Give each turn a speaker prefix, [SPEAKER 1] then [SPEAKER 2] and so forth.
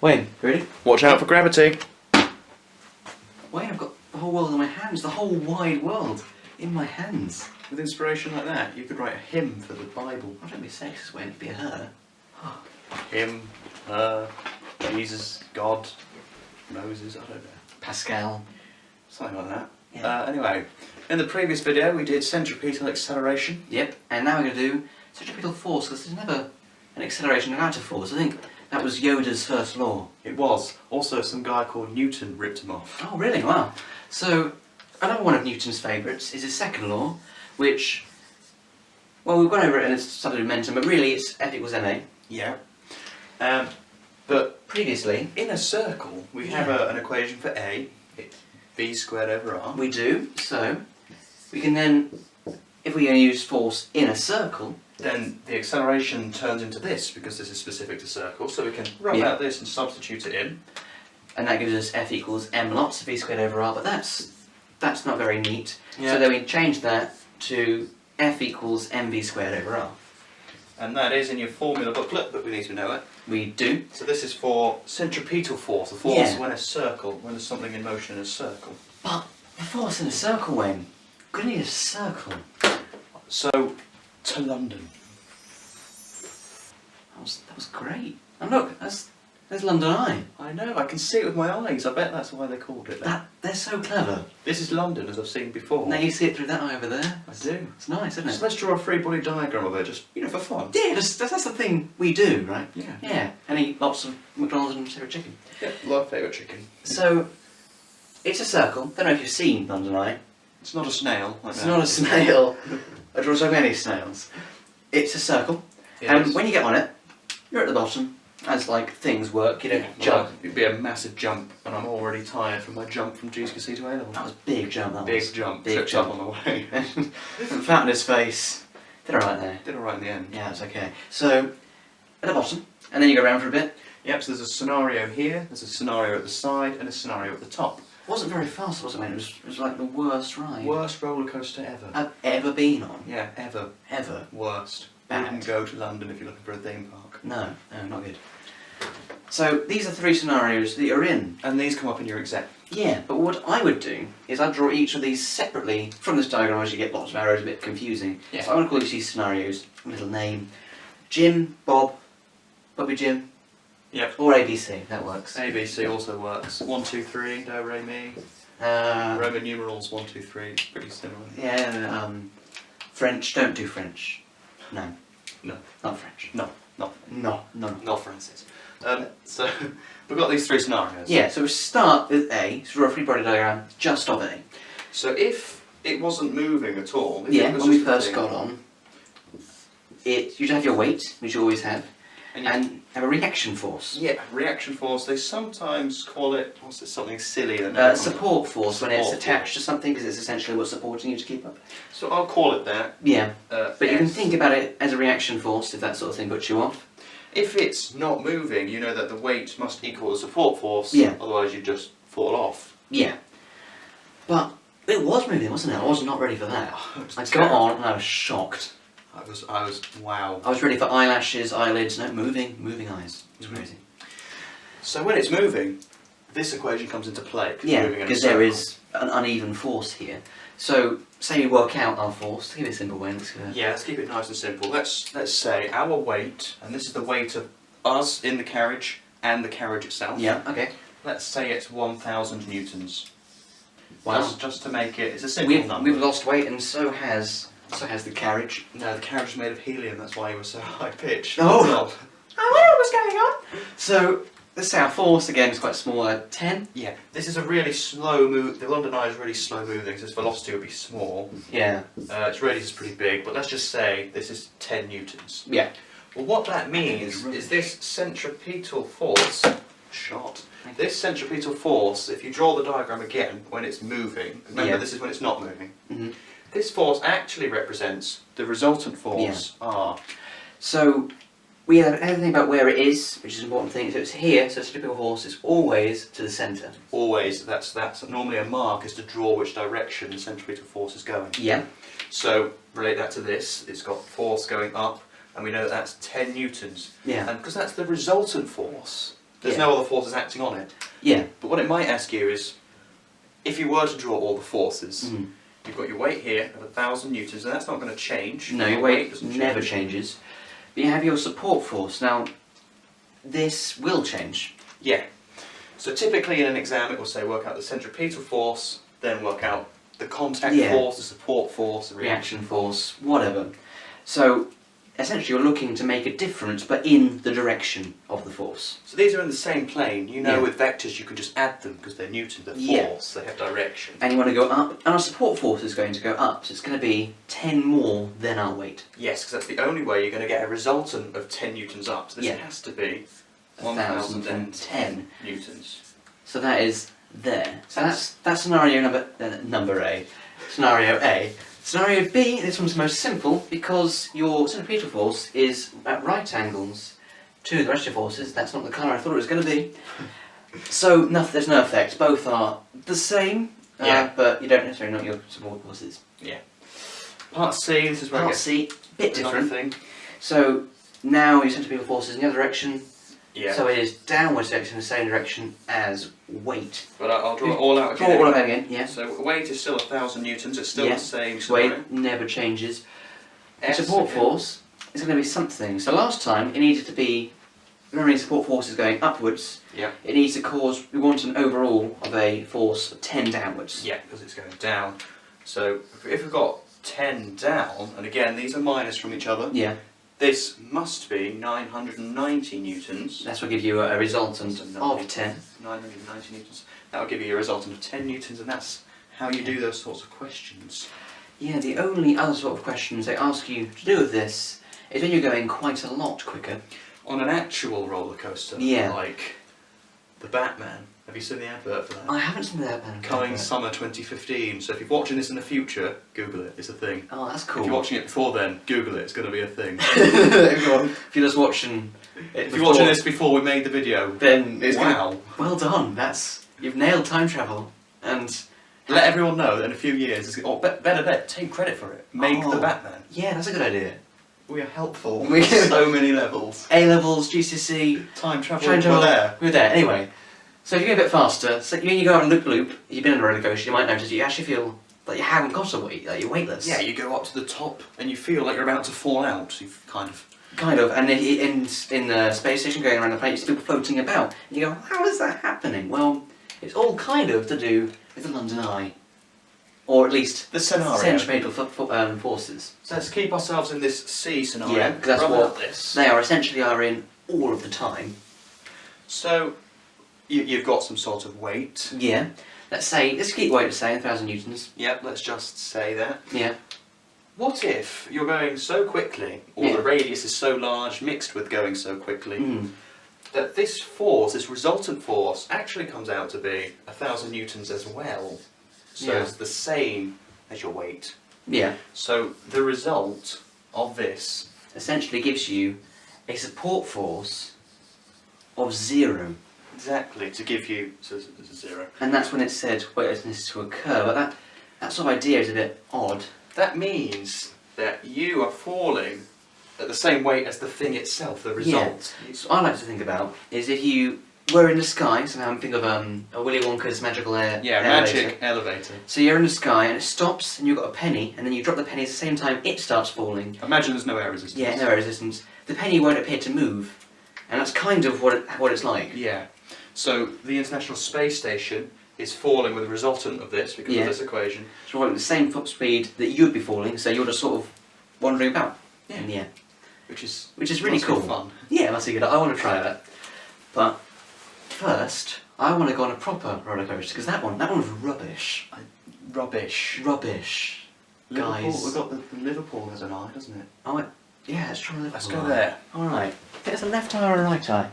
[SPEAKER 1] Wayne, ready?
[SPEAKER 2] Watch out for gravity.
[SPEAKER 1] Wayne, I've got the whole world in my hands, the whole wide world in my hands.
[SPEAKER 2] With inspiration like that, you could write a hymn for the Bible.
[SPEAKER 1] I don't be sexist, Wayne, it'd be a her.
[SPEAKER 2] Him, her, Jesus, God, Moses, I don't know.
[SPEAKER 1] Pascal.
[SPEAKER 2] Something like that.
[SPEAKER 1] Yeah.
[SPEAKER 2] Anyway, in the previous video we did centripetal acceleration.
[SPEAKER 1] Yep, and now we're going to do centripetal force, because there's never an acceleration without a force. I think that was Yoda's first law.
[SPEAKER 2] It was. Also some guy called Newton ripped him off.
[SPEAKER 1] Oh, really? Wow. So, another one of Newton's favourites is his second law, which, well, we've gone over it and it's subject momentum, but really it's F equals ma.
[SPEAKER 2] Yeah. But
[SPEAKER 1] Previously,
[SPEAKER 2] in a circle we have an equation for A, v squared over r.
[SPEAKER 1] we do, so we can then, if we're going to use force in a circle,
[SPEAKER 2] Then the acceleration turns into this, because this is specific to circles, so we can rub
[SPEAKER 1] Yeah.
[SPEAKER 2] out this and substitute it in.
[SPEAKER 1] and that gives us F equals m lots of v squared over r, but that's not very neat.
[SPEAKER 2] Yeah.
[SPEAKER 1] So then we change that to F equals mv squared over r.
[SPEAKER 2] And that is in your formula booklet, but we need to know it.
[SPEAKER 1] We do.
[SPEAKER 2] So this is for centripetal force, the force
[SPEAKER 1] Yeah.
[SPEAKER 2] when when there's something in motion in a circle.
[SPEAKER 1] But the force in a circle, Wayne, we're going to need a circle.
[SPEAKER 2] So, to London.
[SPEAKER 1] That was great. And look, there's London Eye.
[SPEAKER 2] I know, I can see it with my eyes. I bet that's why they called it that.
[SPEAKER 1] They're so clever.
[SPEAKER 2] This is London, as I've seen before.
[SPEAKER 1] Now you see it through that eye over there.
[SPEAKER 2] I do.
[SPEAKER 1] It's nice, isn't
[SPEAKER 2] So
[SPEAKER 1] it?
[SPEAKER 2] let's draw a free body diagram of it, just, for fun.
[SPEAKER 1] Yeah, that's the thing we do, right?
[SPEAKER 2] Yeah.
[SPEAKER 1] Yeah, and eat lots of McDonald's and favorite chicken.
[SPEAKER 2] Yeah, love favourite chicken.
[SPEAKER 1] So, it's a circle. Don't know if you've seen London Eye.
[SPEAKER 2] It's not a snail. Like
[SPEAKER 1] It's
[SPEAKER 2] that.
[SPEAKER 1] not a snail. I draw so many snails. It's a circle, and
[SPEAKER 2] Yes.
[SPEAKER 1] when you get on it, you're at the bottom. As like things work, you don't
[SPEAKER 2] Well,
[SPEAKER 1] jump.
[SPEAKER 2] it'd be a massive jump, and I'm already tired from my jump from GCSE to A-level.
[SPEAKER 1] That was a big jump. That
[SPEAKER 2] Big
[SPEAKER 1] was.
[SPEAKER 2] jump,
[SPEAKER 1] Big
[SPEAKER 2] tripped
[SPEAKER 1] jump.
[SPEAKER 2] up on the way.
[SPEAKER 1] And flat on his face. Did alright there.
[SPEAKER 2] Did alright in the end.
[SPEAKER 1] Yeah, it's okay. So, at the bottom, and then you go around for a bit.
[SPEAKER 2] Yep, so there's a scenario here, there's a scenario at the side, and a scenario at the top.
[SPEAKER 1] It wasn't very fast, was it, mate? It was like the worst ride
[SPEAKER 2] Worst roller coaster ever.
[SPEAKER 1] I've ever been on.
[SPEAKER 2] Yeah, ever.
[SPEAKER 1] Ever.
[SPEAKER 2] Worst.
[SPEAKER 1] Bad.
[SPEAKER 2] Wouldn't go to London if you're looking for a theme park.
[SPEAKER 1] No, not good. So, these are three scenarios that you're in.
[SPEAKER 2] And these come up in your exam.
[SPEAKER 1] Yeah, but what I would do is I'd draw each of these separately from this diagram, as you get lots of arrows, a bit confusing.
[SPEAKER 2] Yeah.
[SPEAKER 1] So I'm going to call each of these scenarios a little name. Jim, Bob, Bobby Jim,
[SPEAKER 2] Yep.
[SPEAKER 1] or ABC, that works.
[SPEAKER 2] ABC also works. 1, 2, 3, do, re, mi.
[SPEAKER 1] Uh,
[SPEAKER 2] Roman numerals 1, 2, 3, pretty similar.
[SPEAKER 1] yeah, French, don't do French. No.
[SPEAKER 2] No.
[SPEAKER 1] Not French.
[SPEAKER 2] No, not.
[SPEAKER 1] No.
[SPEAKER 2] Not Francis. So, we've got these three scenarios.
[SPEAKER 1] Yeah, so we start with A, so draw a free body diagram just of A.
[SPEAKER 2] So if it wasn't moving at all, if
[SPEAKER 1] Yeah,
[SPEAKER 2] it was
[SPEAKER 1] when we
[SPEAKER 2] just a
[SPEAKER 1] first
[SPEAKER 2] thing,
[SPEAKER 1] got on, you'd have your weight, which you always have,
[SPEAKER 2] and
[SPEAKER 1] and have a reaction force.
[SPEAKER 2] yeah, reaction force, they sometimes call it, what's it, something silly. Than
[SPEAKER 1] Support force when it's
[SPEAKER 2] Support
[SPEAKER 1] attached to something, because it's essentially what's supporting you to keep up.
[SPEAKER 2] So I'll call it that.
[SPEAKER 1] Yeah, but you can
[SPEAKER 2] S.
[SPEAKER 1] think about it as a reaction force if that sort of thing puts you off.
[SPEAKER 2] If it's not moving, you know that the weight must equal the support force,
[SPEAKER 1] Yeah.
[SPEAKER 2] otherwise you just fall off.
[SPEAKER 1] Yeah. But it was moving, wasn't it? I was not ready for that.
[SPEAKER 2] It was
[SPEAKER 1] I got
[SPEAKER 2] terrible.
[SPEAKER 1] on and I was shocked.
[SPEAKER 2] I was, wow.
[SPEAKER 1] I was ready for eyelashes, eyelids, no, moving eyes. It's crazy.
[SPEAKER 2] So when it's moving, this equation comes into play.
[SPEAKER 1] Yeah,
[SPEAKER 2] moving in a
[SPEAKER 1] because there
[SPEAKER 2] circle.
[SPEAKER 1] is an uneven force here. So, say we work out our force, to give it a simple way, let's go.
[SPEAKER 2] Yeah, let's keep it nice and simple. Let's say our weight, and this is the weight of us in the carriage and the carriage itself.
[SPEAKER 1] Yeah, okay.
[SPEAKER 2] Let's say it's 1,000 newtons.
[SPEAKER 1] Wow.
[SPEAKER 2] Just to make it, it's a simple number.
[SPEAKER 1] We've lost weight and so has the carriage.
[SPEAKER 2] No, the carriage is made of helium, that's why you were so high pitched.
[SPEAKER 1] Oh.
[SPEAKER 2] Top.
[SPEAKER 1] I wonder what's going on. So, let's say our force again is quite small, 10.
[SPEAKER 2] Yeah, this is a really slow move. The London Eye is really slow moving, so its velocity would be small.
[SPEAKER 1] Yeah.
[SPEAKER 2] Its radius is pretty big, but let's just say this is 10 newtons.
[SPEAKER 1] Yeah.
[SPEAKER 2] Well, what that means is this centripetal force, this centripetal force, if you draw the diagram again, when it's moving, remember
[SPEAKER 1] Yeah.
[SPEAKER 2] this is when it's not moving,
[SPEAKER 1] Mm-hmm.
[SPEAKER 2] this force actually represents the resultant force, R.
[SPEAKER 1] So, we have everything about where it is, which is an important thing. So it's here, so centripetal force is always to the centre.
[SPEAKER 2] Always, that's normally a mark, is to draw which direction the centripetal force is going.
[SPEAKER 1] Yeah.
[SPEAKER 2] So, relate that to this, it's got force going up, and we know that that's 10 newtons.
[SPEAKER 1] Yeah.
[SPEAKER 2] And because that's the resultant force, There's no other forces acting on it.
[SPEAKER 1] Yeah.
[SPEAKER 2] But what it might ask you is, if you were to draw all the forces,
[SPEAKER 1] Mm.
[SPEAKER 2] you've got your weight here of 1,000 newtons, and that's not going to change.
[SPEAKER 1] No, your weight
[SPEAKER 2] doesn't
[SPEAKER 1] never
[SPEAKER 2] change.
[SPEAKER 1] changes. But you have your support force. Now, this will change.
[SPEAKER 2] Yeah. So typically in an exam it will say work out the centripetal force, then work out the contact force, the support force, the
[SPEAKER 1] Reaction force, whatever. So, essentially you're looking to make a difference, but in the direction of the force.
[SPEAKER 2] So these are in the same plane. You know
[SPEAKER 1] Yeah.
[SPEAKER 2] with vectors you can just add them because they're Newton, they're
[SPEAKER 1] Yeah.
[SPEAKER 2] force, they have direction.
[SPEAKER 1] And you want to go up, and our support force is going to go up, so it's going to be 10 more than our weight.
[SPEAKER 2] Yes, because that's the only way you're going to get a resultant of 10 newtons up. So this
[SPEAKER 1] Yeah.
[SPEAKER 2] has to be
[SPEAKER 1] 1,010.
[SPEAKER 2] 1,010 newtons.
[SPEAKER 1] So that is there. So that's scenario number A. Scenario A. Scenario B, this one's most simple because your centripetal force is at right angles to the rest of your forces. That's not the colour I thought it was going to be. So there's no effect. Both are the same, but you don't necessarily know what your support forces.
[SPEAKER 2] Yeah. Part C, this is where
[SPEAKER 1] Part
[SPEAKER 2] it
[SPEAKER 1] C, bit
[SPEAKER 2] gets another
[SPEAKER 1] different.
[SPEAKER 2] thing.
[SPEAKER 1] So now your centripetal force is in the other direction.
[SPEAKER 2] Yeah.
[SPEAKER 1] So it is downwards direction in the same direction as weight.
[SPEAKER 2] But I'll draw it all out again.
[SPEAKER 1] Draw it all out again, yeah.
[SPEAKER 2] So weight is still 1,000 newtons, it's still
[SPEAKER 1] Yeah.
[SPEAKER 2] the same scenario.
[SPEAKER 1] Weight never changes. The
[SPEAKER 2] S
[SPEAKER 1] support
[SPEAKER 2] again.
[SPEAKER 1] force is going to be something. So last time it needed to be, remember, support force is going upwards.
[SPEAKER 2] Yeah.
[SPEAKER 1] It needs to cause, we want an overall of a force of 10 downwards.
[SPEAKER 2] Yeah, because it's going down. So if we've got 10 down, and again these are minus from each other,
[SPEAKER 1] Yeah,
[SPEAKER 2] this must be 990 newtons.
[SPEAKER 1] that's what gives you a resultant
[SPEAKER 2] So
[SPEAKER 1] of 10.
[SPEAKER 2] 990 newtons. That will give you a resultant of 10 newtons, and that's how you do those sorts of questions.
[SPEAKER 1] Yeah, the only other sort of questions they ask you to do with this is when you're going quite a lot quicker.
[SPEAKER 2] On an actual roller coaster,
[SPEAKER 1] Yeah.
[SPEAKER 2] like the Batman. Have you seen the advert for that?
[SPEAKER 1] I haven't seen that one.
[SPEAKER 2] Coming summer 2015. So if you're watching this in the future, Google it. It's a thing.
[SPEAKER 1] Oh, that's
[SPEAKER 2] If
[SPEAKER 1] cool.
[SPEAKER 2] you're watching it before then, Google it. It's going to be a thing.
[SPEAKER 1] Everyone, if you're just watching it
[SPEAKER 2] If you're watching this before we made the video,
[SPEAKER 1] then it's
[SPEAKER 2] wow.
[SPEAKER 1] well done. You've nailed time travel, and
[SPEAKER 2] Let everyone know that in a few years, better bet, take credit for it. Make the Batman.
[SPEAKER 1] yeah, that's a good idea.
[SPEAKER 2] We are helpful
[SPEAKER 1] We-
[SPEAKER 2] on so many levels.
[SPEAKER 1] A levels, GCSE,
[SPEAKER 2] Time travel,
[SPEAKER 1] time travel.
[SPEAKER 2] we're there.
[SPEAKER 1] We're there. Anyway, so if you go a bit faster, so when you go on a loop, you've been on a roller coaster, you might notice you actually feel like you haven't got a weight, like you're weightless.
[SPEAKER 2] Yeah, you go up to the top and you feel like you're about to fall out. You've
[SPEAKER 1] Kind of, and in the space station going around the planet, you're still floating about. And you go, how is that happening? Well, it's all kind of to do with the London Eye. Or at least
[SPEAKER 2] the scenario.
[SPEAKER 1] centripetal forces.
[SPEAKER 2] So let's keep ourselves in this C scenario.
[SPEAKER 1] Yeah, because that's
[SPEAKER 2] Rub
[SPEAKER 1] what
[SPEAKER 2] out this.
[SPEAKER 1] they are essentially are in all of the time.
[SPEAKER 2] So you've got some sort of weight.
[SPEAKER 1] Yeah. Let's keep weight to say 1,000 newtons.
[SPEAKER 2] Yep, let's just say that.
[SPEAKER 1] Yeah.
[SPEAKER 2] What if you're going so quickly, or
[SPEAKER 1] Yeah.
[SPEAKER 2] the radius is so large mixed with going so quickly,
[SPEAKER 1] Mm.
[SPEAKER 2] that this force, this resultant force, actually comes out to be 1,000 newtons as well. So
[SPEAKER 1] Yeah.
[SPEAKER 2] it's the same as your weight.
[SPEAKER 1] Yeah.
[SPEAKER 2] So the result of this,
[SPEAKER 1] Essentially gives you a support force of 0.
[SPEAKER 2] exactly, to give you, so there's a 0.
[SPEAKER 1] And that's when it said weightlessness to occur. But that sort of idea is a bit odd.
[SPEAKER 2] That means that you are falling at the same weight as the thing itself, the result.
[SPEAKER 1] So I like to think about is if you were in the sky, so now I'm thinking of a Willy Wonka's magical
[SPEAKER 2] Yeah,
[SPEAKER 1] elevator.
[SPEAKER 2] magic elevator.
[SPEAKER 1] So you're in the sky and it stops and you've got a penny and then you drop the penny at the same time it starts falling.
[SPEAKER 2] Imagine there's no air resistance.
[SPEAKER 1] Yeah, no air resistance. The penny won't appear to move. And that's kind of what it's like.
[SPEAKER 2] Yeah. So the International Space Station is falling with a resultant of this because
[SPEAKER 1] Yeah.
[SPEAKER 2] of this equation.
[SPEAKER 1] So we're at the same foot speed that you'd be falling, so you're just sort of wandering about in the air.
[SPEAKER 2] Which is
[SPEAKER 1] really
[SPEAKER 2] must be
[SPEAKER 1] cool.
[SPEAKER 2] fun.
[SPEAKER 1] Yeah, that's a good. I want to try that. But first, I want to go on a proper roller coaster because that one was rubbish.
[SPEAKER 2] Rubbish.
[SPEAKER 1] Rubbish.
[SPEAKER 2] Liverpool,
[SPEAKER 1] Guys.
[SPEAKER 2] we've got the Liverpool has an eye, doesn't it?
[SPEAKER 1] Yeah, let's try Liverpool.
[SPEAKER 2] Let's go there.
[SPEAKER 1] Alright. It's a left eye or a right eye?